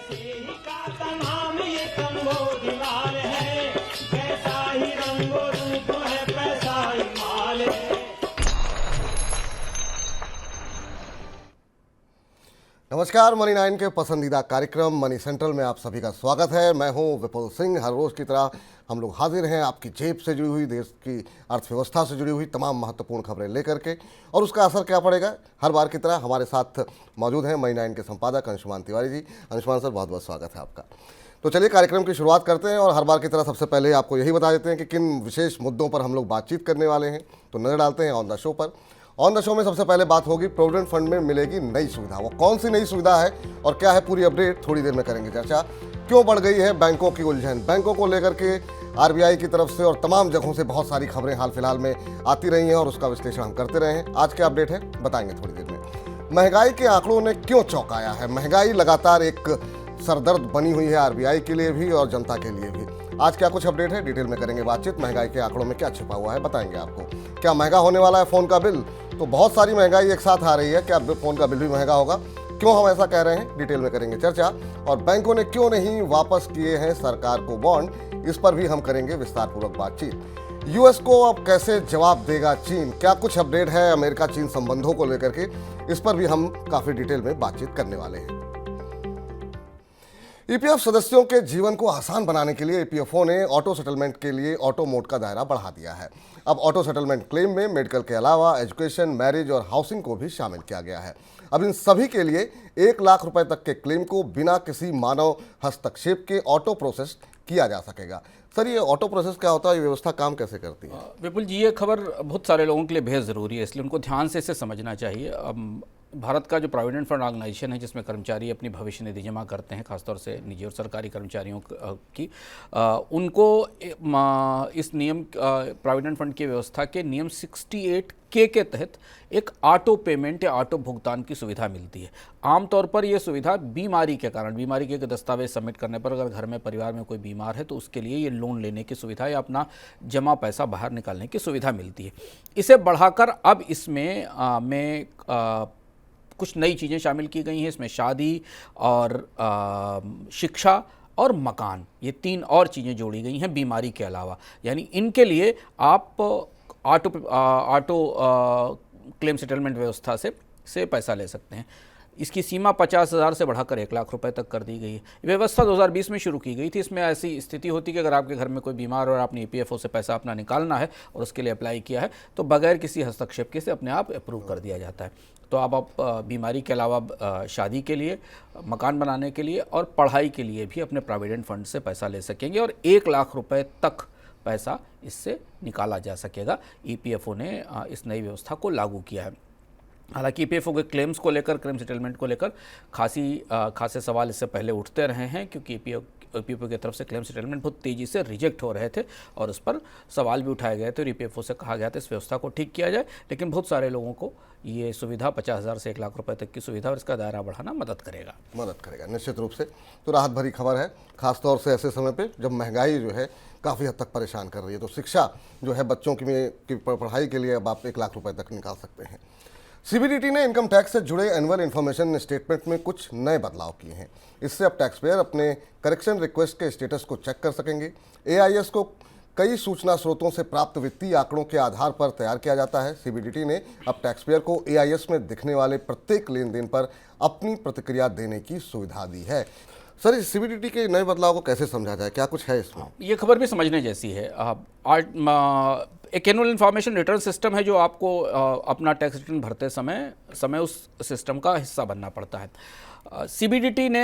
का नाम ये कंबोजलाल है, कैसा ही रंगो रूप है पैसा ही माल है। नमस्कार, मनी 9 के पसंदीदा कार्यक्रम मनी सेंट्रल में आप सभी का स्वागत है। मैं हूं विपुल सिंह। हर रोज की तरह हम लोग हाजिर हैं आपकी जेब से जुड़ी हुई, देश की अर्थव्यवस्था से जुड़ी हुई तमाम महत्वपूर्ण खबरें लेकर के, और उसका असर क्या पड़ेगा। हर बार की तरह हमारे साथ मौजूद हैं मनी 9 के संपादक अंशुमान तिवारी जी। अंशुमान सर, बहुत बहुत स्वागत है आपका। तो चलिए कार्यक्रम की शुरुआत करते हैं, और हर बार की तरह सबसे पहले आपको यही बता देते हैं कि किन विशेष मुद्दों पर हम लोग बातचीत करने वाले हैं। तो नजर डालते हैं ऑन द शो पर। ऑन द शो में सबसे पहले बात होगी प्रोविडेंट फंड में मिलेगी नई सुविधा। वो कौन सी नई सुविधा है और क्या है, पूरी अपडेट थोड़ी देर में करेंगे चर्चा। क्यों बढ़ गई है बैंकों की उलझन, बैंकों को लेकर के आरबीआई की तरफ से और तमाम जगहों से बहुत सारी खबरें हाल फिलहाल में आती रही हैं, और उसका विश्लेषण हम करते रहे हैं। आज क्या अपडेट है बताएंगे थोड़ी देर में। महंगाई के आंकड़ों ने क्यों चौंकाया है। महंगाई लगातार एक सरदर्द बनी हुई है आरबीआई के लिए भी और जनता के लिए भी। आज क्या कुछ अपडेट है, डिटेल में करेंगे बातचीत। महंगाई के आंकड़ों में क्या छिपा हुआ है बताएंगे आपको। क्या महंगा होने वाला है फ़ोन का बिल, तो बहुत सारी महंगाई एक साथ आ रही है, क्या फ़ोन का बिल भी महंगा होगा, क्यों हम ऐसा कह रहे हैं, डिटेल में करेंगे चर्चा। और बैंकों ने क्यों नहीं वापस किए हैं सरकार को बॉन्ड, इस पर भी हम करेंगे विस्तारपूर्वक बातचीत। यूएस को अब कैसे जवाब देगा चीन, क्या कुछ अपडेट है अमेरिका चीन संबंधों को लेकर के, इस पर भी हम काफ़ी डिटेल में बातचीत करने वाले हैं। ईपीएफ सदस्यों के जीवन को आसान बनाने के लिए ईपीएफओ ने ऑटो सेटलमेंट के लिए ऑटो मोड का दायरा बढ़ा दिया है। अब ऑटो सेटलमेंट क्लेम में मेडिकल के अलावा एजुकेशन, मैरिज और हाउसिंग को भी शामिल किया गया है। अब इन सभी के लिए 1 लाख रुपए तक के क्लेम को बिना किसी मानव हस्तक्षेप के ऑटो प्रोसेस किया जा सकेगा। सर, ये ऑटो प्रोसेस क्या होता है, ये व्यवस्था काम कैसे करती है? विपुल जी, ये खबर बहुत सारे लोगों के लिए बेहद ज़रूरी है, इसलिए उनको ध्यान से इसे समझना चाहिए। अब भारत का जो प्रोविडेंट फंड ऑर्गेनाइजेशन है, जिसमें कर्मचारी अपनी भविष्य निधि जमा करते हैं, खासतौर से निजी और सरकारी कर्मचारियों की, उनको इस नियम प्रोविडेंट फंड की व्यवस्था के नियम 68K के तहत एक ऑटो पेमेंट या ऑटो भुगतान की सुविधा मिलती है। आमतौर पर यह सुविधा बीमारी के कारण, बीमारी के दस्तावेज सबमिट करने पर, अगर घर में परिवार में कोई बीमार है तो उसके लिए ये लोन लेने की सुविधा या अपना जमा पैसा बाहर निकालने की सुविधा मिलती है। इसे बढ़ाकर अब इसमें कुछ नई चीज़ें शामिल की गई हैं। इसमें शादी और शिक्षा और मकान, ये 3 और चीज़ें जोड़ी गई हैं बीमारी के अलावा। यानी इनके लिए आप ऑटो क्लेम सेटलमेंट व्यवस्था से पैसा ले सकते हैं। इसकी सीमा 50,000 से बढ़ाकर 1 लाख रुपए तक कर दी गई है। व्यवस्था 2020 में शुरू की गई थी। इसमें ऐसी स्थिति होती है कि अगर आपके घर में कोई बीमार और आपने ईपीएफओ से पैसा अपना निकालना है और उसके लिए अप्लाई किया है, तो बगैर किसी हस्तक्षेप के से अपने आप अप्रूव कर दिया जाता है। तो अब आप बीमारी के अलावा शादी के लिए, मकान बनाने के लिए और पढ़ाई के लिए भी अपने प्रोविडेंट फंड से पैसा ले सकेंगे, और 1 लाख रुपए तक पैसा इससे निकाला जा सकेगा। ईपीएफओ ने इस नई व्यवस्था को लागू किया है। हालांकि ईपीएफओ के क्लेम्स को लेकर, क्लेम सेटलमेंट को लेकर खासे सवाल इससे पहले उठते रहे हैं, क्योंकि ईपीएफओ की तरफ से क्लेम सेटलमेंट बहुत तेज़ी से रिजेक्ट हो रहे थे और उस पर सवाल भी उठाए गए थे, और ईपीएफओ से कहा गया था इस व्यवस्था को ठीक किया जाए। लेकिन बहुत सारे लोगों को ये सुविधा 50,000 से 1 लाख रुपए तक की सुविधा और इसका दायरा बढ़ाना मदद करेगा निश्चित रूप से। तो राहत भरी खबर है, खासतौर से ऐसे समय पे जब महंगाई जो है काफ़ी हद तक परेशान कर रही है। तो शिक्षा जो है बच्चों की पढ़ाई के लिए अब आप 1 लाख रुपए तक निकाल सकते हैं। सीबीडीटी ने इनकम टैक्स से जुड़े एनुअल इन्फॉर्मेशन स्टेटमेंट में कुछ नए बदलाव किए हैं। इससे अब टैक्स पेयर अपने करेक्शन रिक्वेस्ट के स्टेटस को चेक कर सकेंगे। एआईएस को कई सूचना स्रोतों से प्राप्त वित्तीय आंकड़ों के आधार पर तैयार किया जाता है। सीबीडीटी ने अब टैक्स पेयर को एआईएस में दिखने वाले प्रत्येक लेन देन पर अपनी प्रतिक्रिया देने की सुविधा दी है। सर, इस सीबीडीटी के नए बदलाव को कैसे समझा जाए, क्या कुछ है इसमें? ये खबर भी समझने जैसी है। एक एनुअल इन्फॉर्मेशन रिटर्न सिस्टम है जो आपको अपना टैक्स रिटर्न भरते समय उस सिस्टम का हिस्सा बनना पड़ता है। सीबीडीटी ने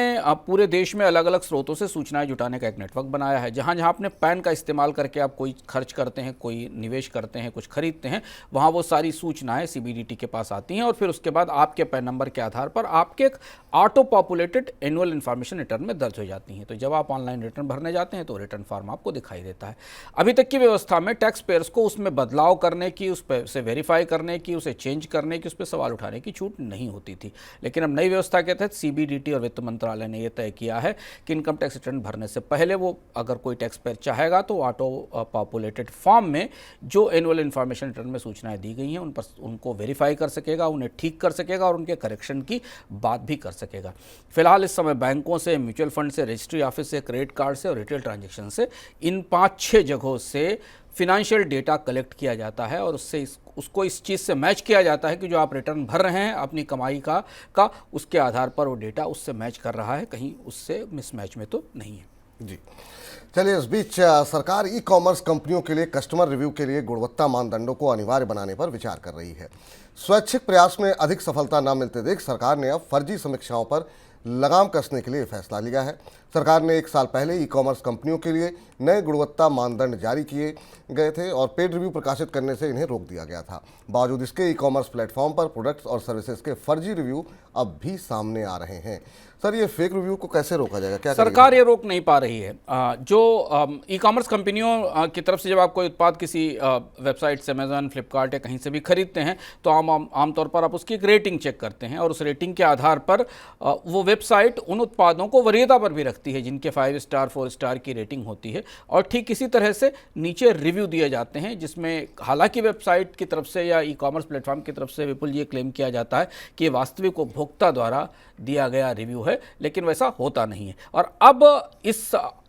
पूरे देश में अलग अलग स्रोतों से सूचनाएं जुटाने का एक नेटवर्क बनाया है। जहां जहां अपने पैन का इस्तेमाल करके आप कोई खर्च करते हैं, कोई निवेश करते हैं, कुछ खरीदते हैं, वहां वो सारी सूचनाएं सीबीडीटी के पास आती हैं, और फिर उसके बाद आपके पैन नंबर के आधार पर आपके एक auto populated annual information return में दर्ज हो जाती हैं। तो जब आप ऑनलाइन रिटर्न भरने जाते हैं तो रिटर्न फॉर्म आपको दिखाई देता है। अभी तक की व्यवस्था में टैक्स पेयर्स को उसमें बदलाव करने की, उस पर से वेरीफाई करने की, उसे चेंज करने की, उस पर सवाल उठाने की छूट नहीं होती थी। लेकिन अब नई व्यवस्था के तहत सीबीडीटी और वित्त मंत्रालय ने यह तय किया है कि इनकम टैक्स रिटर्न भरने से पहले वो अगर कोई टैक्स पेयर चाहेगा तो ऑटो पॉपुलेटेड फॉर्म में जो एनुअल इन्फॉर्मेशन रिटर्न में सूचनाएं दी गई हैं उन पर उनको वेरीफाई कर सकेगा, उन्हें ठीक कर सकेगा और उनके करेक्शन की बात भी कर सकेगा। फिलहाल इस समय बैंकों से, म्यूचुअल फंड से, रजिस्ट्री ऑफिस से, क्रेडिट कार्ड से और रिटेल ट्रांजैक्शन से इन 5-6 जगहों से फिनेंशियल डेटा कलेक्ट किया जाता है और उससे उसको इस चीज़ से मैच किया जाता है कि जो आप रिटर्न भर रहे हैं अपनी कमाई का उसके आधार पर वो डेटा उससे मैच कर रहा है, कहीं उससे मिसमैच में तो नहीं है। जी, चलिए, इस बीच सरकार ई कॉमर्स कंपनियों के लिए कस्टमर रिव्यू के लिए गुणवत्ता मानदंडों को अनिवार्य बनाने पर विचार कर रही है। स्वैच्छिक प्रयास में अधिक सफलता न मिलते देख सरकार ने अब फर्जी समीक्षाओं पर लगाम कसने के लिए फैसला लिया है। सरकार ने 1 साल पहले ई कॉमर्स कंपनियों के लिए नए गुणवत्ता मानदंड जारी किए गए थे और पेड रिव्यू प्रकाशित करने से इन्हें रोक दिया गया था। बावजूद इसके ई कॉमर्स प्लेटफॉर्म पर प्रोडक्ट्स और सर्विसेज के फर्जी रिव्यू अब भी सामने आ रहे हैं। सर, ये फेक रिव्यू को कैसे रोका जाएगा, क्या सरकार ये रोक नहीं पा रही है। जो ई कॉमर्स कंपनियों की तरफ से जब आप कोई उत्पाद किसी वेबसाइट से, अमेजन, फ्लिपकार्ट या कहीं से भी खरीदते हैं तो आमतौर पर आप उसकी एक रेटिंग चेक करते हैं और उस रेटिंग के आधार पर वो वेबसाइट उन उत्पादों को वरीयता पर भी रखती है जिनके 5 स्टार 4 स्टार की रेटिंग होती है और ठीक इसी तरह से नीचे रिव्यू दिए जाते हैं जिसमें हालांकि वेबसाइट की तरफ से या ई कॉमर्स प्लेटफॉर्म की तरफ से विपुल ये क्लेम किया जाता है कि वास्तविक उपभोक्ता द्वारा दिया गया रिव्यू है, लेकिन वैसा होता नहीं है। और अब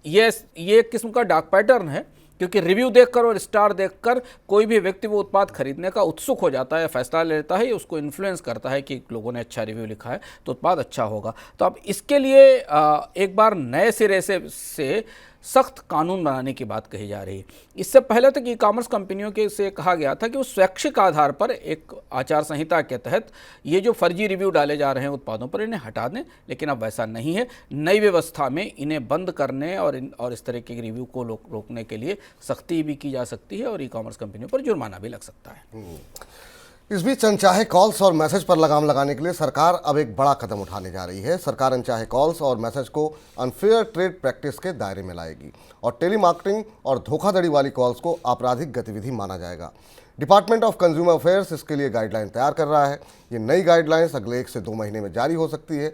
ये किस्म का डार्क पैटर्न है क्योंकि रिव्यू देखकर और स्टार देखकर कोई भी व्यक्ति वो उत्पाद खरीदने का उत्सुक हो जाता है, फैसला लेता है, उसको इन्फ्लुएंस करता है कि लोगों ने अच्छा रिव्यू लिखा है तो उत्पाद अच्छा होगा। तो अब इसके लिए एक बार नए सिरे से सख्त कानून बनाने की बात कही जा रही है। इससे पहले तक ई कॉमर्स कंपनियों के से कहा गया था कि वो स्वैच्छिक आधार पर एक आचार संहिता के तहत ये जो फर्जी रिव्यू डाले जा रहे हैं उत्पादों पर इन्हें हटा दें, लेकिन अब वैसा नहीं है। नई व्यवस्था में इन्हें बंद करने और इस तरह के रिव्यू को रोकने के लिए सख्ती भी की जा सकती है और ई कॉमर्स कंपनियों पर जुर्माना भी लग सकता है। इस बीच अनचाहे कॉल्स और मैसेज पर लगाम लगाने के लिए सरकार अब एक बड़ा कदम उठाने जा रही है। सरकार अनचाहे कॉल्स और मैसेज को अनफेयर ट्रेड प्रैक्टिस के दायरे में लाएगी और टेलीमार्केटिंग और धोखाधड़ी वाली कॉल्स को आपराधिक गतिविधि माना जाएगा। डिपार्टमेंट ऑफ कंज्यूमर अफेयर्स इसके लिए गाइडलाइन तैयार कर रहा है। ये नई गाइडलाइंस अगले 1 से 2 महीने में जारी हो सकती है।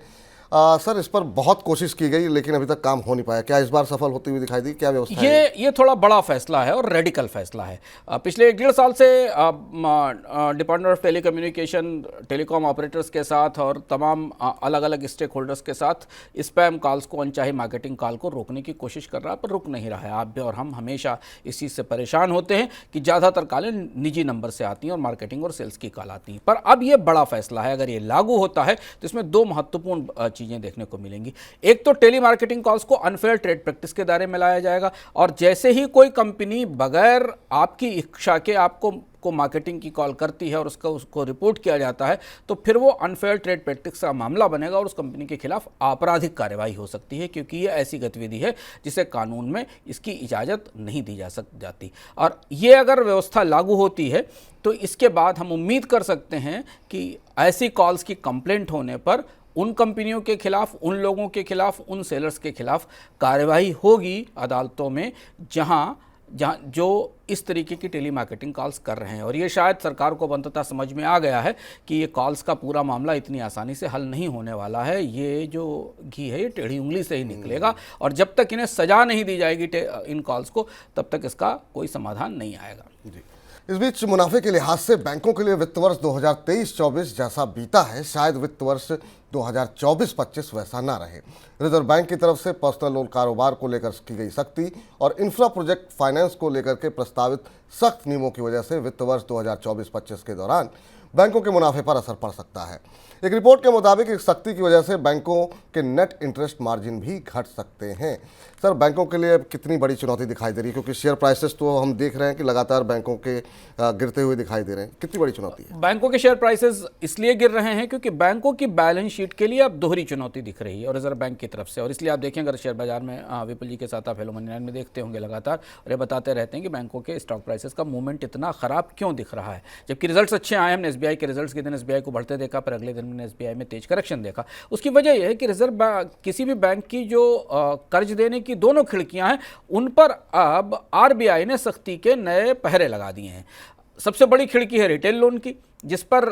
सर, इस पर बहुत कोशिश की गई लेकिन अभी तक काम हो नहीं पाया, क्या इस बार सफल होती हुई दिखाई दी? क्या व्यवस्था है? ये थोड़ा बड़ा फैसला है और रेडिकल फैसला है। पिछले 1-1.5 साल से department of telecommunication telecom operators के साथ और तमाम अलग अलग स्टेक होल्डर्स के साथ स्पैम कॉल्स को, अनचाही मार्केटिंग कॉल को रोकने की कोशिश कर रहा है, पर रुक नहीं रहा है। आप भी और हम हमेशा इस चीज़ से परेशान होते हैं कि ज़्यादातर कॉलें निजी नंबर से आती हैं और मार्केटिंग और सेल्स की कॉल आती हैं। पर अब ये बड़ा फैसला है, अगर ये लागू होता है तो इसमें 2 महत्वपूर्ण चीजें देखने को मिलेंगी। एक तो टेली मार्केटिंग कॉल्स को अनफेयर ट्रेड प्रैक्टिस के दायरे में लाया जाएगा और जैसे ही कोई कंपनी बगैर आपकी इच्छा के आपको मार्केटिंग की कॉल करती है और उसको रिपोर्ट किया जाता है तो फिर वो अनफेयर ट्रेड प्रैक्टिस का मामला बनेगा और उस कंपनी के खिलाफ आपराधिक कार्रवाई हो सकती है, क्योंकि ये ऐसी गतिविधि है जिसे कानून में इसकी इजाज़त नहीं दी जाती। और ये अगर व्यवस्था लागू होती है तो इसके बाद हम उम्मीद कर सकते हैं कि ऐसी कॉल्स की कंप्लेंट होने पर उन कंपनियों के खिलाफ, उन लोगों के खिलाफ, उन सेलर्स के खिलाफ कार्रवाई होगी अदालतों में जहां जो इस तरीके की टेली मार्केटिंग कॉल्स कर रहे हैं। और ये शायद सरकार को अंततः समझ में आ गया है कि ये कॉल्स का पूरा मामला इतनी आसानी से हल नहीं होने वाला है। ये जो घी है ये टेढ़ी उंगली से ही निकलेगा और जब तक इन्हें सजा नहीं दी जाएगी इन कॉल्स को तब तक इसका कोई समाधान नहीं आएगा। जी। इस बीच मुनाफे के लिहाज से बैंकों के लिए वित्त वर्ष 2023-24 जैसा बीता है शायद वित्त वर्ष 2024-25 वैसा ना रहे। रिजर्व बैंक की तरफ से पर्सनल लोन कारोबार को लेकर की गई सख्ती और इंफ्रा प्रोजेक्ट फाइनेंस को लेकर के प्रस्तावित सख्त नियमों की वजह से वित्त वर्ष 2024-25 के दौरान बैंकों के मुनाफे पर असर पड़ सकता है। एक रिपोर्ट के मुताबिक इस सख्ती की वजह से बैंकों के नेट इंटरेस्ट मार्जिन भी घट सकते हैं। सर, बैंकों के लिए कितनी बड़ी चुनौती दिखाई दे रही है, क्योंकि शेयर प्राइसेस तो हम देख रहे हैं कि लगातार बैंकों के गिरते हुए दिखाई दे रहे हैं, कितनी बड़ी चुनौती है? बैंकों के शेयर प्राइसेस इसलिए गिर रहे हैं क्योंकि बैंकों की बैलेंस शीट के लिए अब दोहरी चुनौती दिख रही है और रिजर्व बैंक की तरफ से। और इसलिए आप देखें, अगर शेयर बाजार में विपुल जी के साथ आप हेलो मनी लाइन में देखते होंगे लगातार, और ये बताते रहते हैं कि बैंकों के स्टॉक प्राइसेस का मूवमेंट इतना खराब क्यों दिख रहा है, जबकि रिजल्ट्स अच्छे आए। हमने एसबीआई के रिजल्ट्स के दिन एसबीआई को बढ़ते देखा, पर अगले दिन मैंने एसबीआई में तेज करेक्शन देखा। उसकी वजह यह है कि किसी भी बैंक की जो कर्ज देने की दोनों खिड़कियां हैं उन पर अब आरबीआई ने सख्ती के नए पहरे लगा दिए हैं। सबसे बड़ी खिड़की है रिटेल लोन की, जिस पर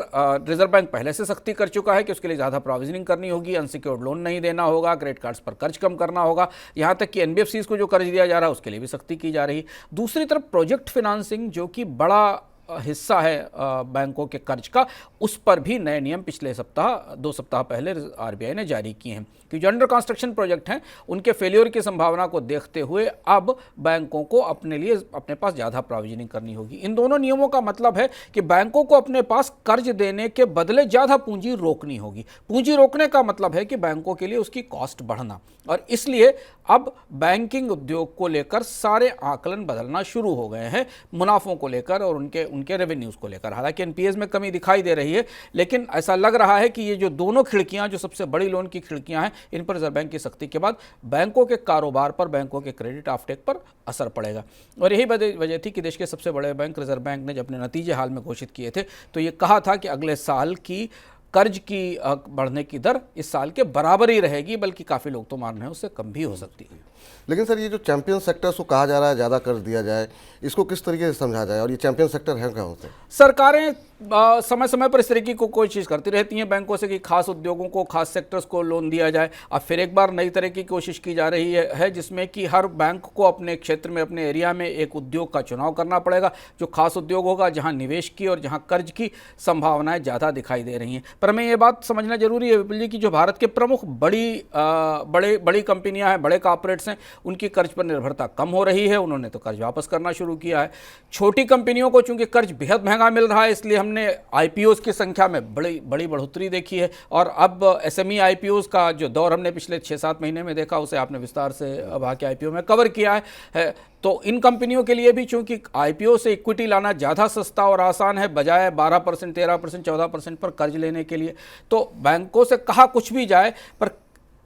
रिजर्व बैंक पहले से सख्ती कर चुका है कि उसके लिए ज़्यादा प्रोविजनिंग करनी होगी, अनसिक्योर्ड लोन नहीं देना होगा, क्रेडिट कार्ड्स पर कर्ज कम करना होगा, यहाँ तक कि एनबीएफसीज को जो कर्ज दिया जा रहा है उसके लिए भी सख्ती की जा रही। दूसरी तरफ प्रोजेक्ट फाइनेंसिंग, जो कि बड़ा हिस्सा है बैंकों के कर्ज का, उस पर भी नए नियम पिछले सप्ताह 2 सप्ताह पहले आरबीआई ने जारी किए हैं कि जो अंडर कंस्ट्रक्शन प्रोजेक्ट हैं उनके फेलियर की संभावना को देखते हुए अब बैंकों को अपने पास ज़्यादा प्रोविजनिंग करनी होगी। इन दोनों नियमों का मतलब है कि बैंकों को अपने पास कर्ज देने के बदले ज़्यादा पूंजी रोकनी होगी। पूंजी रोकने का मतलब है कि बैंकों के लिए उसकी कॉस्ट बढ़ना, और इसलिए अब बैंकिंग उद्योग को लेकर सारे आकलन बदलना शुरू हो गए हैं, मुनाफों को लेकर और उनके रेवेन्यूज़ को लेकर। हालांकि एनपीएस में कमी दिखाई दे रही है, लेकिन ऐसा लग रहा है कि ये जो दोनों खिड़कियां, जो सबसे बड़ी लोन की खिड़कियां हैं, इन पर रिजर्व बैंक की सख्ती के बाद बैंकों के कारोबार पर, बैंकों के क्रेडिट ऑफटेक पर असर पड़ेगा। और यही वजह थी कि देश के सबसे बड़े बैंक रिजर्व बैंक ने जब अपने नतीजे हाल में घोषित किए थे तो ये कहा था कि अगले साल की कर्ज की बढ़ने की दर इस साल के बराबर ही रहेगी, बल्कि काफ़ी लोग तो मान रहे हैं उससे कम भी हो सकती है। लेकिन सर, ये जो चैंपियन सेक्टर्स को कहा जा रहा है ज़्यादा कर्ज दिया जाए, इसको किस तरीके से समझा जाए, और ये चैंपियन सेक्टर है क्या होते हैं? सरकारें समय समय पर इस तरीके को कोई चीज़ करती रहती हैं बैंकों से कि खास उद्योगों को, खास सेक्टर्स को लोन दिया जाए। अब फिर एक बार नई तरह की कोशिश की जा रही है जिसमें कि हर बैंक को अपने क्षेत्र में, अपने एरिया में एक उद्योग का चुनाव करना पड़ेगा जो खास उद्योग होगा, जहां निवेश की और जहां कर्ज की संभावनाएं ज़्यादा दिखाई दे रही हैं। पर हमें ये बात समझना जरूरी है विपुल जी कि जो भारत के प्रमुख बड़ी कंपनियां हैं, बड़े कॉर्पोरेट्स हैं, उनकी कर्ज पर निर्भरता कम हो रही है, उन्होंने तो कर्ज वापस करना शुरू किया है। छोटी कंपनियों को चूंकि कर्ज बेहद महंगा मिल रहा है, इसलिए हमने आईपीओज की संख्या में बड़ी बढ़ोतरी देखी है, और अब एसएमई आईपीओज का जो दौर हमने पिछले 6-7 महीने में देखा, उसे आपने विस्तार से अब के आईपीओ में कवर किया है। तो इन कंपनियों के लिए भी चूंकि आईपीओ से इक्विटी लाना ज़्यादा सस्ता और आसान है, बजाय 12%, 13%, 14% पर कर्ज लेने के लिए, तो बैंकों से कहा कुछ भी जाए, पर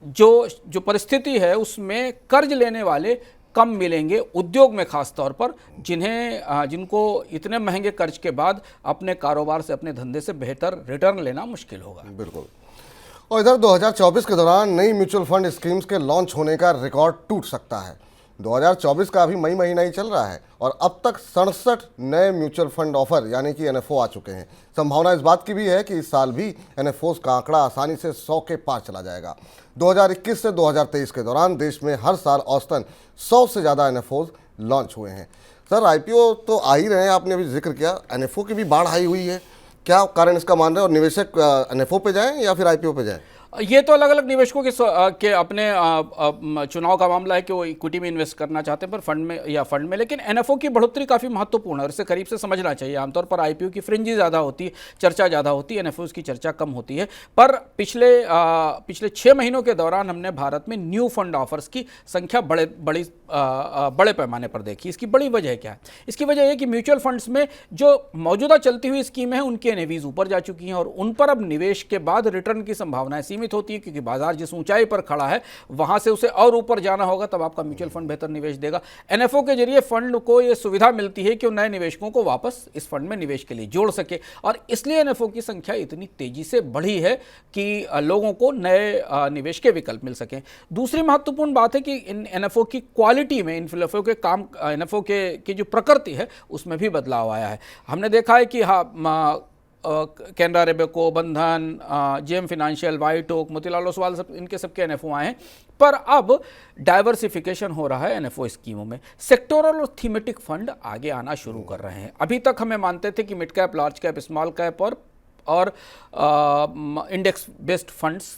जो परिस्थिति है उसमें कर्ज लेने वाले कम मिलेंगे, उद्योग में खास तौर पर, जिनको इतने महंगे कर्ज के बाद अपने कारोबार से, अपने धंधे से बेहतर रिटर्न लेना मुश्किल होगा। बिल्कुल। और इधर 2024 के दौरान नई म्यूचुअल फंड स्कीम्स के लॉन्च होने का रिकॉर्ड टूट सकता है। 2024 का अभी मई महीना ही चल रहा है और अब तक 67 नए म्यूचुअल फंड ऑफर यानी कि एनएफओ आ चुके हैं। संभावना इस बात की भी है कि इस साल भी एनएफओज का आंकड़ा आसानी से 100 के पार चला जाएगा। 2021 से 2023 के दौरान देश में हर साल औसतन 100 से ज़्यादा एनएफओज लॉन्च हुए हैं। सर, आईपीओ तो आ ही रहे हैं, आपने अभी जिक्र किया, एनएफओ की भी बाढ़ आई हुई है, क्या कारण इसका मान रहे हैं, और निवेशक एनएफओ पे जाएं या फिर आईपीओ पे जाएं? ये तो अलग अलग निवेशकों के अपने चुनाव का मामला है कि वो इक्विटी में इन्वेस्ट करना चाहते हैं, पर फंड में, लेकिन एनएफओ की बढ़ोतरी काफ़ी महत्वपूर्ण है और इसे करीब से समझना चाहिए। आमतौर पर आईपीओ की फ्रिंजी ज़्यादा होती है, चर्चा ज़्यादा होती है, एनएफओ की चर्चा कम होती है। पर पिछले 6 महीनों के दौरान हमने भारत में न्यू फंड ऑफर्स की संख्या बड़े पैमाने पर देखी। इसकी बड़ी वजह क्या है? इसकी वजह यह कि म्यूचुअल फंड्स में जो मौजूदा चलती हुई स्कीमें हैं उनकी एनएवीज ऊपर जा चुकी हैं और उन पर अब निवेश के बाद रिटर्न की संभावनाएं सीमित होती है, क्योंकि बाजार जिस ऊंचाई पर खड़ा है वहां से उसे और ऊपर जाना होगा, तब आपका म्यूचुअल फंड बेहतर निवेश देगा। एनएफओ के जरिए फंड को यह सुविधा मिलती है कि वो नए निवेशकों को वापस इस फंड में निवेश के लिए जोड़ सके, और इसलिए एनएफओ की संख्या इतनी तेजी से बढ़ी है कि लोगों को नए निवेश के विकल्प मिल सकें। दूसरी महत्वपूर्ण बात है कि इन एनएफओ की क्वालिटी में, इन एनएफओ के काम, एनएफओ की जो प्रकृति है उसमें भी बदलाव आया है। हमने देखा है कि Canara Robeco, Bandhan, JM Financial, White Oak, Motilal Oswal, सब इनके सबके एनएफओ आए हैं। पर अब डाइवर्सिफिकेशन हो रहा है एनएफओ स्कीमों में। सेक्टोरल और थीमेटिक फंड आगे आना शुरू कर रहे हैं। अभी तक हमें मानते थे कि mid cap, large cap, small cap और इंडेक्स बेस्ड फंड्स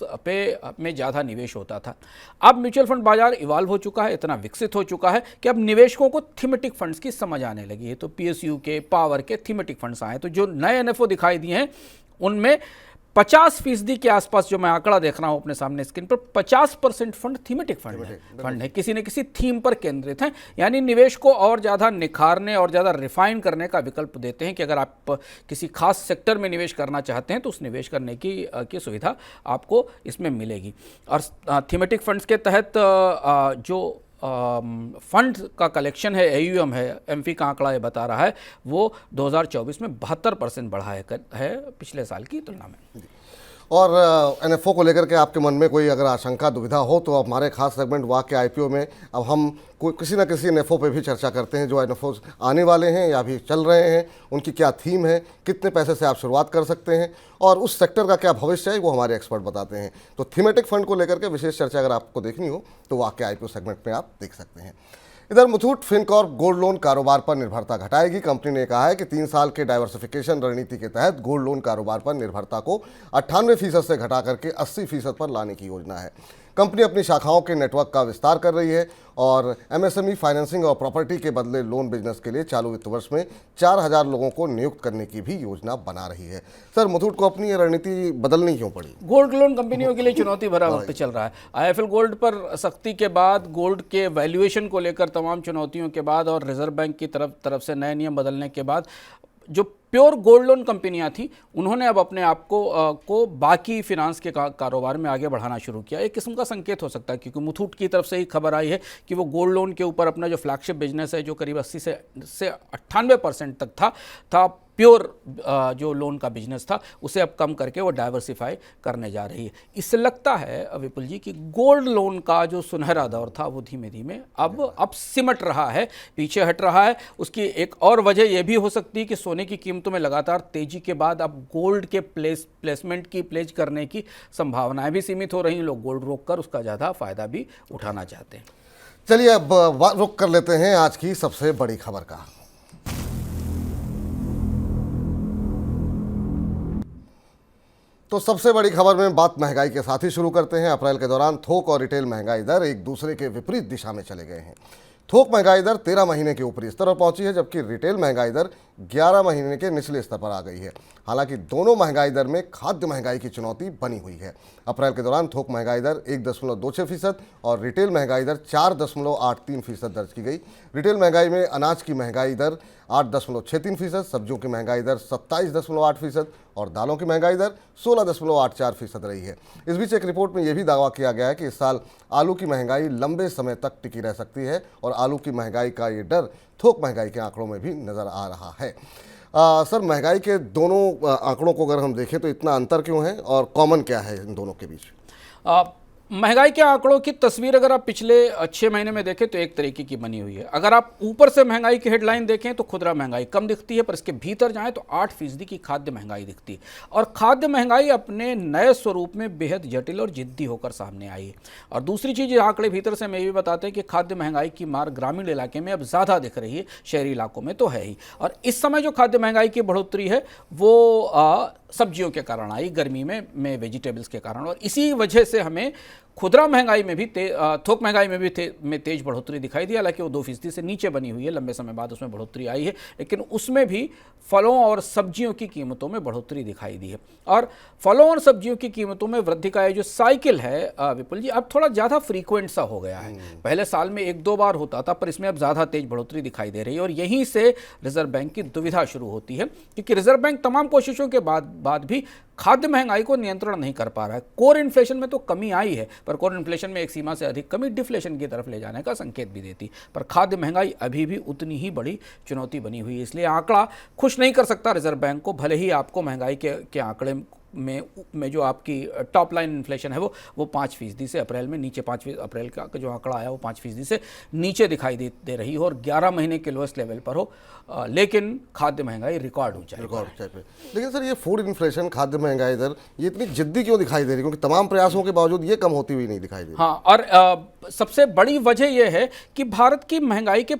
में ज़्यादा निवेश होता था। अब म्यूचुअल फंड बाजार इवॉल्व हो चुका है, इतना विकसित हो चुका है कि अब निवेशकों को थीमेटिक फंड्स की समझ आने लगी है। तो पीएसयू के, पावर के थीमेटिक फंड्स आए। तो जो नए एनएफओ दिखाई दिए हैं उनमें 50% के आसपास, जो मैं आंकड़ा देख रहा हूं अपने सामने स्क्रीन पर, 50% फंड थीमेटिक फंड है, किसी न किसी थीम पर केंद्रित हैं। यानी निवेश को और ज़्यादा निखारने और ज़्यादा रिफाइन करने का विकल्प देते हैं कि अगर आप किसी खास सेक्टर में निवेश करना चाहते हैं तो उस निवेश करने की सुविधा आपको इसमें मिलेगी। और थीमेटिक फंड्स के तहत जो फंड का कलेक्शन है, एयूएम है, एमपी का आंकड़ा ये बता रहा है, वो 2024 में 72% बढ़ा है पिछले साल की तुलना में। और एनएफओ को लेकर के आपके मन में कोई अगर आशंका दुविधा हो तो हमारे खास सेगमेंट वाह के आईपीओ में अब हम कोई किसी न किसी एनएफओ पे भी चर्चा करते हैं, जो एनएफओ आने वाले हैं या भी चल रहे हैं, उनकी क्या थीम है, कितने पैसे से आप शुरुआत कर सकते हैं और उस सेक्टर का क्या भविष्य है, वो हमारे एक्सपर्ट बताते हैं। तो थीमेटिक फंड को लेकर के विशेष चर्चा अगर आपको देखनी हो तो वाह के आईपीओ सेगमेंट में आप देख सकते हैं। इधर मुथूट फिनकॉर्प गोल्ड लोन कारोबार पर निर्भरता घटाएगी। कंपनी ने कहा है कि 3 साल के डाइवर्सिफिकेशन रणनीति के तहत गोल्ड लोन कारोबार पर निर्भरता को 98% से घटा करके 80% पर लाने की योजना है। कंपनी अपनी शाखाओं के नेटवर्क का विस्तार कर रही है और एमएसएमई फाइनेंसिंग और प्रॉपर्टी के बदले लोन बिजनेस के लिए चालू वित्त वर्ष में 4000 लोगों को नियुक्त करने की भी योजना बना रही है। सर, मुथूट को अपनी ये रणनीति बदलनी क्यों पड़ी? गोल्ड लोन कंपनियों के लिए चुनौती भरा वक्त चल रहा है। आईएफएल गोल्ड पर सख्ती के बाद, गोल्ड के वैल्यूएशन को लेकर तमाम चुनौतियों के बाद और रिजर्व बैंक की तरफ से नए नियम बदलने के बाद जो प्योर गोल्ड लोन कंपनियां थी, उन्होंने अब अपने आप को बाकी फिनांस के कारोबार में आगे बढ़ाना शुरू किया। एक किस्म का संकेत हो सकता है, क्योंकि मुथूट की तरफ से ही खबर आई है कि वो गोल्ड लोन के ऊपर अपना जो फ्लैगशिप बिजनेस है, जो करीब 80 से 98% तक था प्योर जो लोन का बिजनेस था, उसे अब कम करके वो डाइवर्सिफाई करने जा रही है। इससे लगता है विपुल जी कि गोल्ड लोन का जो सुनहरा दौर था वो धीमे धीमे अब सिमट रहा है, पीछे हट रहा है। उसकी एक और वजह यह भी हो सकती है कि सोने की कीमतों में लगातार तेजी के बाद अब गोल्ड के प्लेसमेंट की प्लेज करने की संभावनाएं भी सीमित हो रही हैं। लोग गोल्ड रोक कर उसका ज़्यादा फायदा भी उठाना चाहते हैं। चलिए अब रुक कर लेते हैं आज की सबसे बड़ी खबर का। तो सबसे बड़ी खबर में बात महंगाई के साथ ही शुरू करते हैं। अप्रैल के दौरान थोक और रिटेल महंगाई दर एक दूसरे के विपरीत दिशा में चले गए हैं। थोक महंगाई दर 13 महीने के ऊपरी स्तर पर पहुंची है, जबकि रिटेल महंगाई दर 11 महीने के निचले स्तर पर आ गई है। हालांकि दोनों महंगाई दर में खाद्य महंगाई की चुनौती बनी हुई है। अप्रैल के दौरान थोक महंगाई दर 1.26% और रिटेल महंगाई दर 4.83% दर्ज की गई। रिटेल महंगाई में अनाज की महंगाई दर 8.63%, सब्जियों की महंगाई दर 27.8% और दालों की महंगाई दर 16.84% रही है। इस बीच एक रिपोर्ट में यह भी दावा किया गया है कि इस साल आलू की महंगाई लंबे समय तक टिकी रह सकती है और आलू की महंगाई का ये डर थोक महंगाई के आंकड़ों में भी नज़र आ रहा है। सर, महंगाई के दोनों आंकड़ों को अगर हम देखें तो इतना अंतर क्यों है और कॉमन क्या है इन दोनों के बीच? महंगाई के आंकड़ों की तस्वीर अगर आप पिछले 6 महीने में देखें तो एक तरीके की बनी हुई है। अगर आप ऊपर से महंगाई की हेडलाइन देखें तो खुदरा महंगाई कम दिखती है, पर इसके भीतर जाएं तो 8% की खाद्य महंगाई दिखती है। और खाद्य महंगाई अपने नए स्वरूप में बेहद जटिल और जिद्दी होकर सामने आई है। और दूसरी चीज़, आंकड़े भीतर से हमें ये भी बताते हैं कि खाद्य महंगाई की मार ग्रामीण इलाके में अब ज़्यादा दिख रही है, शहरी इलाकों में तो है ही। और इस समय जो खाद्य महंगाई की बढ़ोतरी है वो सब्जियों के कारण आई, गर्मी में वेजिटेबल्स के कारण, और इसी वजह से हमें खुदरा महंगाई में भी थोक महंगाई में भी तेज बढ़ोतरी दिखाई दी। हालांकि वो 2% से नीचे बनी हुई है, लंबे समय बाद उसमें बढ़ोतरी आई है, लेकिन उसमें भी फलों और सब्जियों की कीमतों में बढ़ोतरी दिखाई दी है। और फलों और सब्जियों की कीमतों में वृद्धि का ये जो साइकिल है विपुल जी, अब थोड़ा ज़्यादा फ्रीक्वेंट सा हो गया है। पहले साल में 1-2 बार होता था, पर इसमें अब ज़्यादा तेज बढ़ोतरी दिखाई दे रही है। और यहीं से रिजर्व बैंक की दुविधा शुरू होती है, क्योंकि रिजर्व बैंक तमाम कोशिशों के बाद भी खाद्य महंगाई को नियंत्रण नहीं कर पा रहा है। कोर इन्फ्लेशन में तो कमी आई है, पर कोर इन्फ्लेशन में एक सीमा से अधिक कमी डिफ्लेशन की तरफ ले जाने का संकेत भी देती, पर खाद्य महंगाई अभी भी उतनी ही बड़ी चुनौती बनी हुई है। इसलिए आंकड़ा खुश नहीं कर सकता रिजर्व बैंक को, भले ही आपको महंगाई के आंकड़े में जो आपकी टॉप लाइन इन्फ्लेशन है वो 5% से अप्रैल में नीचे, 5 अप्रैल का जो आंकड़ा आया वो 5% से नीचे दिखाई दे रही हो और 11 महीने के लोएस्ट लेवल पर हो, लेकिन खाद्य महंगाई रिकॉर्ड ऊंचाई पे। लेकिन सर, ये फूड इन्फ्लेशन, खाद्य महंगाई दर ये इतनी जिद्दी क्यों दिखाई दे रही है? क्योंकि तमाम प्रयासों के बावजूद ये कम होती हुई नहीं दिखाई दे रही। हाँ, और सबसे बड़ी वजह यह है कि भारत की महंगाई के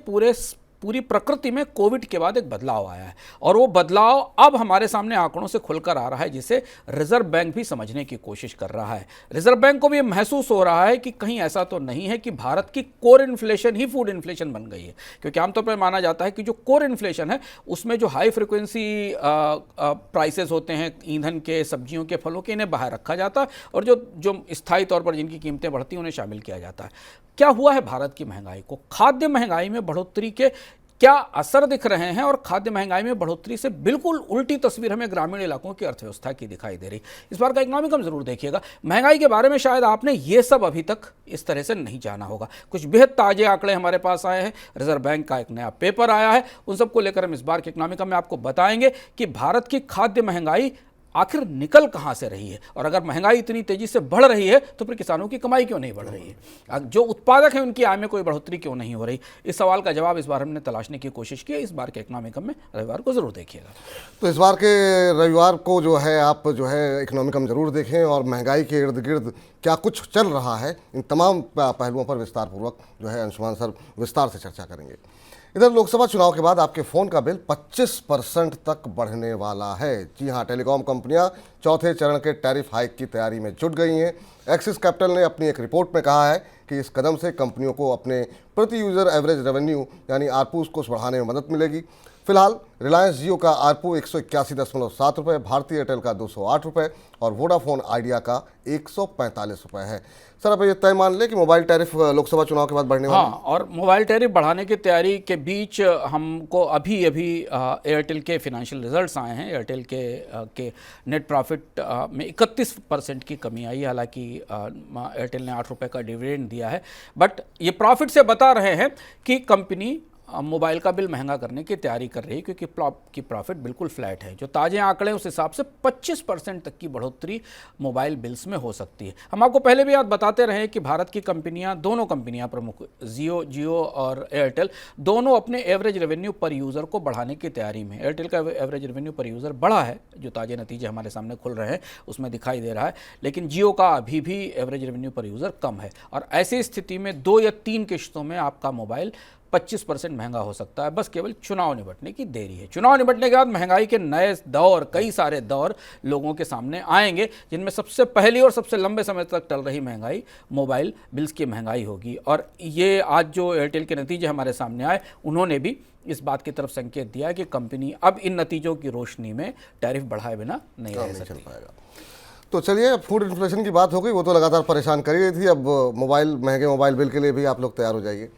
पूरी प्रकृति में कोविड के बाद एक बदलाव आया है, और वो बदलाव अब हमारे सामने आंकड़ों से खुलकर आ रहा है, जिसे रिजर्व बैंक भी समझने की कोशिश कर रहा है। रिजर्व बैंक को भी महसूस हो रहा है कि कहीं ऐसा तो नहीं है कि भारत की कोर इन्फ्लेशन ही फूड इन्फ्लेशन बन गई है, क्योंकि आमतौर पर माना जाता है कि जो कोर इन्फ्लेशन है उसमें जो हाई फ्रिक्वेंसी प्राइसेस होते हैं ईंधन के, सब्जियों के, फलों के, इन्हें बाहर रखा जाता है, और जो स्थायी तौर पर जिनकी कीमतें बढ़ती हैं उन्हें शामिल किया जाता है। क्या हुआ है भारत की महंगाई को? खाद्य महंगाई में बढ़ोतरी के क्या असर दिख रहे हैं, और खाद्य महंगाई में बढ़ोतरी से बिल्कुल उल्टी तस्वीर हमें ग्रामीण इलाकों की अर्थव्यवस्था की दिखाई दे रही। इस बार का इकोनॉमिक हम जरूर देखिएगा। महंगाई के बारे में शायद आपने ये सब अभी तक इस तरह से नहीं जाना होगा। कुछ बेहद ताजे आंकड़े हमारे पास आए हैं, रिजर्व बैंक का एक नया पेपर आया है, उन सबको लेकर हम इस बार के इकोनॉमिक में आपको बताएंगे कि भारत की खाद्य महंगाई आखिर निकल कहाँ से रही है, और अगर महंगाई इतनी तेजी से बढ़ रही है तो फिर किसानों की कमाई क्यों नहीं बढ़ रही है, जो उत्पादक हैं उनकी आय में कोई बढ़ोतरी क्यों नहीं हो रही। इस सवाल का जवाब इस बार हमने तलाशने की कोशिश की है। इस बार के इकोनॉमिकम में रविवार को जरूर देखिएगा। तो इस बार के रविवार को जो है आप जो है इकोनॉमिकम जरूर देखें और महंगाई के इर्द गिर्द क्या कुछ चल रहा है, इन तमाम पहलुओं पर विस्तार पूर्वक जो है अंशुमान सर विस्तार से चर्चा करेंगे। इधर लोकसभा चुनाव के बाद आपके फ़ोन का बिल 25% तक बढ़ने वाला है। जी हां, टेलीकॉम कंपनियां चौथे चरण के टैरिफ हाइक की तैयारी में जुट गई हैं। एक्सिस कैपिटल ने अपनी एक रिपोर्ट में कहा है कि इस कदम से कंपनियों को अपने प्रति यूज़र एवरेज रेवेन्यू यानी आरपूस को बढ़ाने में मदद मिलेगी। फिलहाल रिलायंस जियो का आरपू 181.7 रुपये, भारती एयरटेल का 208 रुपये और वोडाफोन आइडिया का 145 रुपये है। सर, अब ये तय मान लें कि मोबाइल टैरिफ लोकसभा चुनाव के बाद बढ़ने वाला है? हाँ, और मोबाइल टैरिफ बढ़ाने की तैयारी के बीच हमको अभी एयरटेल के फिनेंशियल रिजल्ट्स आए हैं। एयरटेल के नेट प्रॉफिट में 31% की कमी आई। हालांकि एयरटेल ने 8 रुपये का डिविडेंड दिया है, बट ये प्रॉफिट से बता रहे हैं कि कंपनी मोबाइल का बिल महंगा करने की तैयारी कर रही है, क्योंकि प्रॉफिट बिल्कुल फ्लैट है। जो ताज़े आंकड़े उस हिसाब से 25% तक की बढ़ोतरी मोबाइल बिल्स में हो सकती है। हम आपको पहले भी याद बताते रहे कि भारत की कंपनियां, दोनों कंपनियां प्रमुख, जियो और एयरटेल, दोनों अपने एवरेज रेवेन्यू पर यूज़र को बढ़ाने की तैयारी में। एयरटेल का एवरेज रेवेन्यू पर यूज़र बढ़ा है, जो ताज़े नतीजे हमारे सामने खुल रहे हैं उसमें दिखाई दे रहा है, लेकिन जियो का अभी भी एवरेज रेवेन्यू पर यूज़र कम है। और ऐसी स्थिति में 2 या 3 किश्तों में आपका मोबाइल 25% महंगा हो सकता है। बस केवल चुनाव निपटने की देरी है। चुनाव निपटने के बाद महंगाई के नए दौर, कई सारे दौर लोगों के सामने आएंगे, जिनमें सबसे पहली और सबसे लंबे समय तक टल रही महंगाई मोबाइल बिल्स की महंगाई होगी। और ये आज जो एयरटेल के नतीजे हमारे सामने आए, उन्होंने भी इस बात की तरफ संकेत दिया है कि कंपनी अब इन नतीजों की रोशनी में टैरिफ बढ़ाए बिना नहीं रह सकती। तो चलिए, फूड इन्फ्लेशन की बात हो गई, वो तो लगातार परेशान कर ही रही थी। अब महंगे मोबाइल बिल के लिए भी आप लोग तैयार हो जाइए।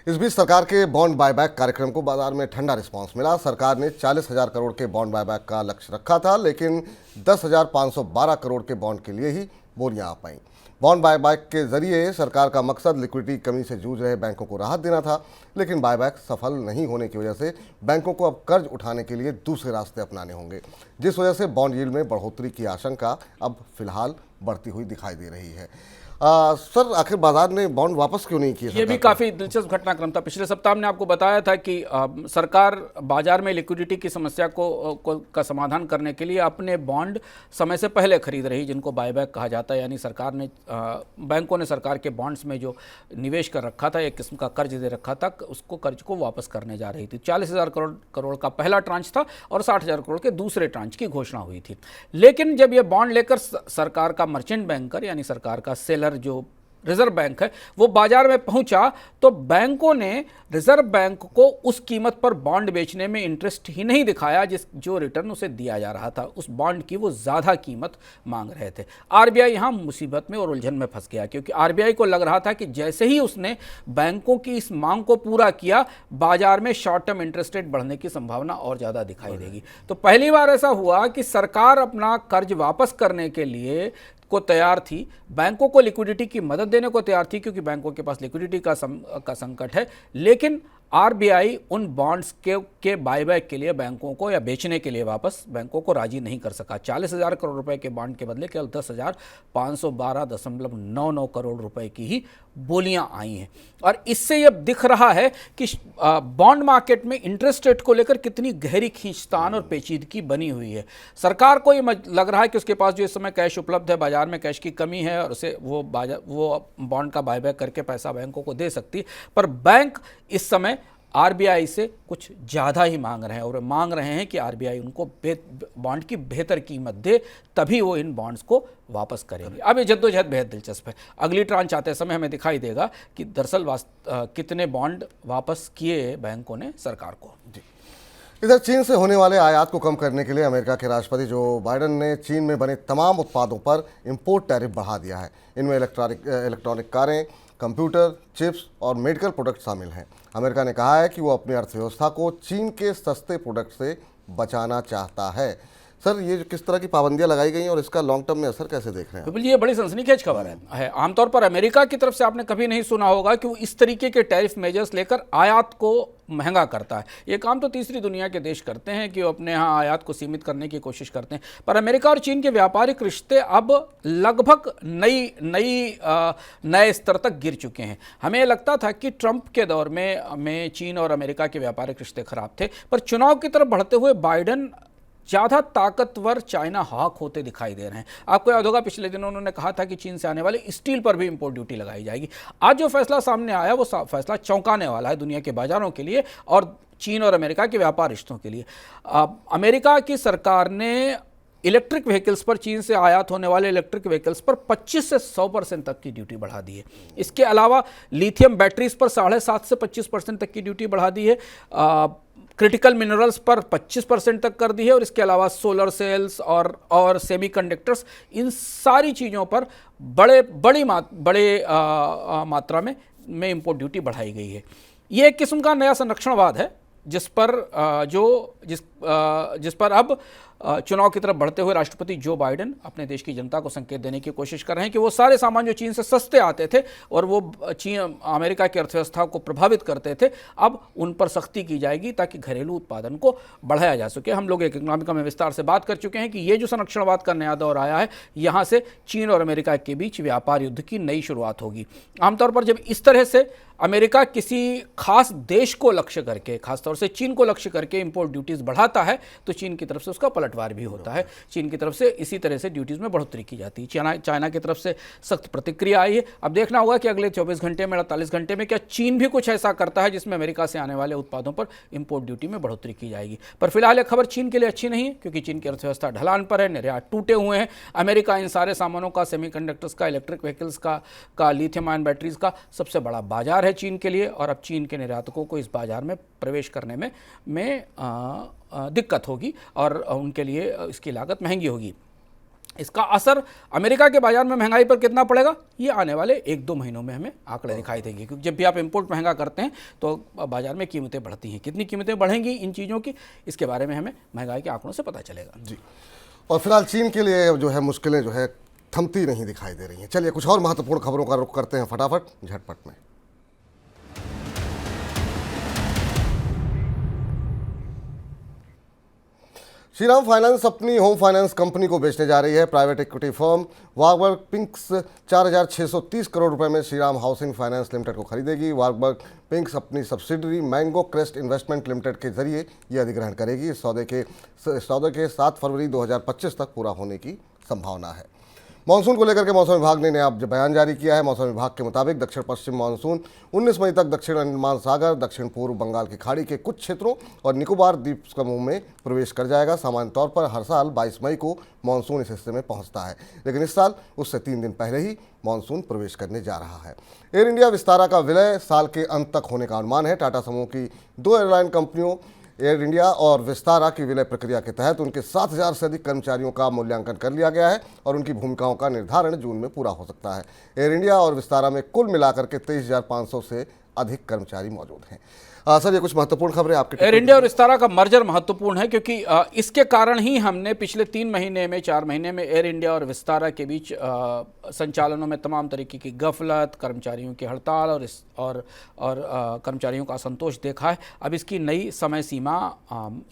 इस बीच सरकार के बॉन्ड बायबैक कार्यक्रम को बाजार में ठंडा रिस्पांस मिला। सरकार ने 40,000 करोड़ के बॉन्ड बायबैक का लक्ष्य रखा था, लेकिन 10,512 करोड़ के बॉन्ड के लिए ही बोलियां आ पाईं। बॉन्ड बायबैक के जरिए सरकार का मकसद लिक्विडिटी कमी से जूझ रहे बैंकों को राहत देना था, लेकिन बायबैक सफल नहीं होने की वजह से बैंकों को अब कर्ज उठाने के लिए दूसरे रास्ते अपनाने होंगे, जिस वजह से बॉन्ड यील्ड में बढ़ोतरी की आशंका अब फिलहाल बढ़ती हुई दिखाई दे रही है। सर, आखिर बाजार ने बॉन्ड वापस क्यों नहीं किए? ये भी काफ़ी दिलचस्प घटनाक्रम था। पिछले सप्ताह हमने आपको बताया था कि सरकार बाजार में लिक्विडिटी की समस्या का समाधान करने के लिए अपने बॉन्ड समय से पहले खरीद रही, जिनको बायबैक कहा जाता है। यानी सरकार ने, बैंकों ने सरकार के बॉन्ड्स में जो निवेश कर रखा था, एक किस्म का कर्ज दे रखा था, उसको कर्ज को वापस करने जा रही थी। 40,000 करोड़ का पहला ट्रांच था और 60,000 करोड़ के दूसरे ट्रांच की घोषणा हुई थी। लेकिन जब ये बॉन्ड लेकर सरकार का मर्चेंट बैंकर यानी सरकार का सेलर जो रिजर्व बैंक है वो बाजार में पहुंचा, तो बैंकों ने रिजर्व बैंक को उस कीमत पर बॉन्ड बेचने में इंटरेस्ट ही नहीं दिखाया जो रिटर्न उसे दिया जा रहा था। उस बॉन्ड की वो ज़्यादा कीमत मांग रहे थे। आरबीआई यहाँ मुसीबत में और उलझन में फंस गया, क्योंकि आरबीआई को लग रहा था कि जैसे ही उसने बैंकों की इस मांग को पूरा किया, बाजार में शॉर्ट टर्म इंटरेस्ट रेट बढ़ने की संभावना और ज़्यादा दिखाई देगी। तो पहली बार ऐसा हुआ कि सरकार अपना कर्ज वापस करने के लिए को तैयार थी, बैंकों को लिक्विडिटी की मदद देने को तैयार थी, क्योंकि बैंकों के पास लिक्विडिटी का संकट है। लेकिन आरबीआई उन बॉन्ड्स के बायबैक के लिए बैंकों को, या बेचने के लिए वापस बैंकों को राजी नहीं कर सका। 40,000 करोड़ रुपए के बॉन्ड के बदले केवल 10,512.99 करोड़ रुपए की ही बोलियां आई हैं। और इससे यह दिख रहा है कि बॉन्ड मार्केट में इंटरेस्ट रेट को लेकर कितनी गहरी खींचतान और पेचीदगी बनी हुई है। सरकार को ये लग रहा है कि उसके पास जो इस समय कैश उपलब्ध है, बाजार में कैश की कमी है, और उसे वो बॉन्ड का बायबैक करके पैसा बैंकों को दे सकती, पर बैंक इस समय आरबीआई से कुछ ज़्यादा ही मांग रहे हैं, और मांग रहे हैं कि आरबीआई उनको बॉन्ड की बेहतर कीमत दे, तभी वो इन बॉन्ड्स को वापस करेंगे। अब ये जद्दोजहद बेहद दिलचस्प है। अगली ट्रांच आते समय हमें दिखाई देगा कि दरअसल कितने बॉन्ड वापस किए बैंकों ने सरकार को। जी। इधर चीन से होने वाले आयात को कम करने के लिए अमेरिका के राष्ट्रपति जो बाइडेन ने चीन में बने तमाम उत्पादों पर इंपोर्ट टैरिफ बढ़ा दिया है। इनमें इलेक्ट्रॉनिक कारें, कंप्यूटर, चिप्स और मेडिकल प्रोडक्ट शामिल हैं। अमेरिका ने कहा है कि वो अपनी अर्थव्यवस्था को चीन के सस्ते प्रोडक्ट से बचाना चाहता है। सर ये जो किस तरह की पाबंदियां लगाई गई हैं और इसका लॉन्ग टर्म में असर कैसे देख रहे हैं आप? बिल्कुल, ये बड़ी सनसनीखेज खबर है। आमतौर पर अमेरिका की तरफ से आपने कभी नहीं सुना होगा कि वो इस तरीके के टैरिफ मेजर्स लेकर आयात को महंगा करता है। ये काम तो तीसरी दुनिया के देश करते हैं कि वो अपने यहाँ आयात को सीमित करने की कोशिश करते हैं, पर अमेरिका और चीन के व्यापारिक रिश्ते अब लगभग नए स्तर तक गिर चुके हैं। हमें लगता था कि ट्रंप के दौर में चीन और अमेरिका के व्यापारिक रिश्ते खराब थे, पर चुनाव की तरफ बढ़ते हुए बाइडेन ज़्यादा ताकतवर चाइना हॉक होते दिखाई दे रहे हैं। आपको याद होगा पिछले दिनों उन्होंने कहा था कि चीन से आने वाले स्टील पर भी इंपोर्ट ड्यूटी लगाई जाएगी। आज जो फैसला सामने आया वो फैसला चौंकाने वाला है दुनिया के बाजारों के लिए और चीन और अमेरिका के व्यापार रिश्तों के लिए। अमेरिका की सरकार ने इलेक्ट्रिक व्हीकल्स पर, चीन से आयात होने वाले इलेक्ट्रिक व्हीकल्स पर 25 से 100% तक की ड्यूटी बढ़ा दी है। इसके अलावा लिथियम बैटरीज पर 7.5 से 25% तक की ड्यूटी बढ़ा दी है। क्रिटिकल मिनरल्स पर 25% तक कर दी है और इसके अलावा सोलर सेल्स और सेमीकंडक्टर्स, इन सारी चीज़ों पर बड़ी मात्रा में इंपोर्ट ड्यूटी बढ़ाई गई है। ये एक किस्म का नया संरक्षणवाद है जिस पर अब चुनाव की तरफ बढ़ते हुए राष्ट्रपति जो बाइडेन अपने देश की जनता को संकेत देने की कोशिश कर रहे हैं कि वो सारे सामान जो चीन से सस्ते आते थे और वो अमेरिका की अर्थव्यवस्था को प्रभावित करते थे, अब उन पर सख्ती की जाएगी ताकि घरेलू उत्पादन को बढ़ाया जा सके। हम लोग इकोनॉमिका में विस्तार से बात कर चुके हैं कि ये जो संरक्षणवाद का नया दौर आया है, यहाँ से चीन और अमेरिका के बीच व्यापार युद्ध की नई शुरुआत होगी। आमतौर पर जब इस तरह से अमेरिका किसी खास देश को लक्ष्य करके, खासतौर से चीन को लक्ष्य करके इंपोर्ट ड्यूटीज़ बढ़ाता है तो चीन की तरफ से उसका पलटवार भी होता है। चीन की तरफ से इसी तरह से ड्यूटीज़ में बढ़ोतरी की जाती है। चाइना की तरफ से सख्त प्रतिक्रिया आई है। अब देखना होगा कि अगले 24 घंटे में, 48 घंटे में क्या चीन भी कुछ ऐसा करता है जिसमें अमेरिका से आने वाले उत्पादों पर इंपोर्ट ड्यूटी में बढ़ोतरी की जाएगी। पर फिलहाल यह खबर चीन के लिए अच्छी नहीं है क्योंकि चीन की अर्थव्यवस्था ढलान पर है, निर्यात टूटे हुए हैं। अमेरिका इन सारे सामानों का, सेमीकंडक्टर्स का, इलेक्ट्रिक व्हीकल्स का लिथियम आयन बैटरीज का सबसे बड़ा बाजार है चीन के लिए और अब चीन के निर्यातकों को इस बाजार में प्रवेश करने में दिक्कत होगी और उनके लिए इसकी लागत महंगी होगी। इसका असर अमेरिका के बाजार में महंगाई पर कितना पड़ेगा, ये आने वाले 1-2 महीनों में हमें आंकड़े दिखाई देंगे, क्योंकि जब भी आप इंपोर्ट महंगा करते हैं तो बाजार में कीमतें बढ़ती हैं। कितनी कीमतें बढ़ेंगी इन चीज़ों की, इसके बारे में हमें महंगाई के आंकड़ों से पता चलेगा। जी, और फिलहाल चीन के लिए जो है मुश्किलें जो है थमती नहीं दिखाई दे रही हैं। चलिए कुछ और महत्वपूर्ण खबरों का रुख करते हैं फटाफट झटपट में। श्रीराम फाइनेंस अपनी होम फाइनेंस कंपनी को बेचने जा रही है। Private equity firm Warburg Pincus 4,630 crore रुपए में श्रीराम हाउसिंग फाइनेंस लिमिटेड को खरीदेगी। वार्बर्ग पिंक्स अपनी subsidiary mango crest investment limited के जरिए ये अधिग्रहण करेगी। इस सौदे के 7 फरवरी 2025 तक पूरा होने की संभावना है। मानसून को लेकर के मौसम विभाग ने नया बयान जारी किया है। मौसम विभाग के मुताबिक दक्षिण पश्चिम मानसून 19 मई तक दक्षिण अंडमान सागर, दक्षिण पूर्व बंगाल की खाड़ी के कुछ क्षेत्रों और निकोबार द्वीप समूह में प्रवेश कर जाएगा। सामान्य तौर पर हर साल 22 मई को मानसून इस हिस्से में पहुंचता है, लेकिन इस साल उससे 3 दिन पहले ही मानसून प्रवेश करने जा रहा है। एयर इंडिया विस्तारा का विलय साल के अंत तक होने का अनुमान है। टाटा समूह की 2 एयरलाइन कंपनियों एयर इंडिया और विस्तारा की विलय प्रक्रिया के तहत उनके 7,000 से अधिक कर्मचारियों का मूल्यांकन कर लिया गया है और उनकी भूमिकाओं का निर्धारण जून में पूरा हो सकता है। एयर इंडिया और विस्तारा में कुल मिलाकर के 23,500 से अधिक कर्मचारी मौजूद हैं। सर, ये कुछ महत्वपूर्ण खबरें आपके। एयर इंडिया और विस्तारा का मर्जर महत्वपूर्ण है क्योंकि इसके कारण ही हमने पिछले 3 महीने में, 4 महीने में एयर इंडिया और विस्तारा के बीच संचालनों में तमाम तरीके की गफलत, कर्मचारियों की हड़ताल और कर्मचारियों का असंतोष देखा है। अब इसकी नई समय सीमा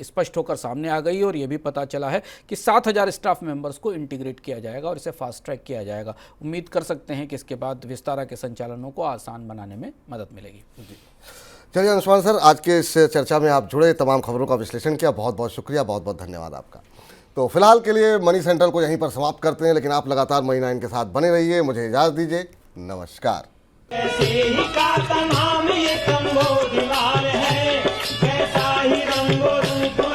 स्पष्ट होकर सामने आ गई और ये भी पता चला है कि 7,000 स्टाफ मेंबर्स को इंटीग्रेट किया जाएगा और इसे फास्ट ट्रैक किया जाएगा। उम्मीद कर सकते हैं कि इसके बाद विस्तारा के संचालनों को आसान बनाने में मदद मिलेगी। चलिए अंशुमान सर, आज के इस चर्चा में आप जुड़े, तमाम खबरों का विश्लेषण किया, बहुत बहुत शुक्रिया, बहुत बहुत धन्यवाद आपका। तो फिलहाल के लिए मनी सेंट्रल को यहीं पर समाप्त करते हैं, लेकिन आप लगातार मनी 9 के साथ बने रहिए। मुझे इजाज़त दीजिए, नमस्कार। ऐसे ही का तमाम ये कम वो दीवार है, कैसा ही रंगो रूप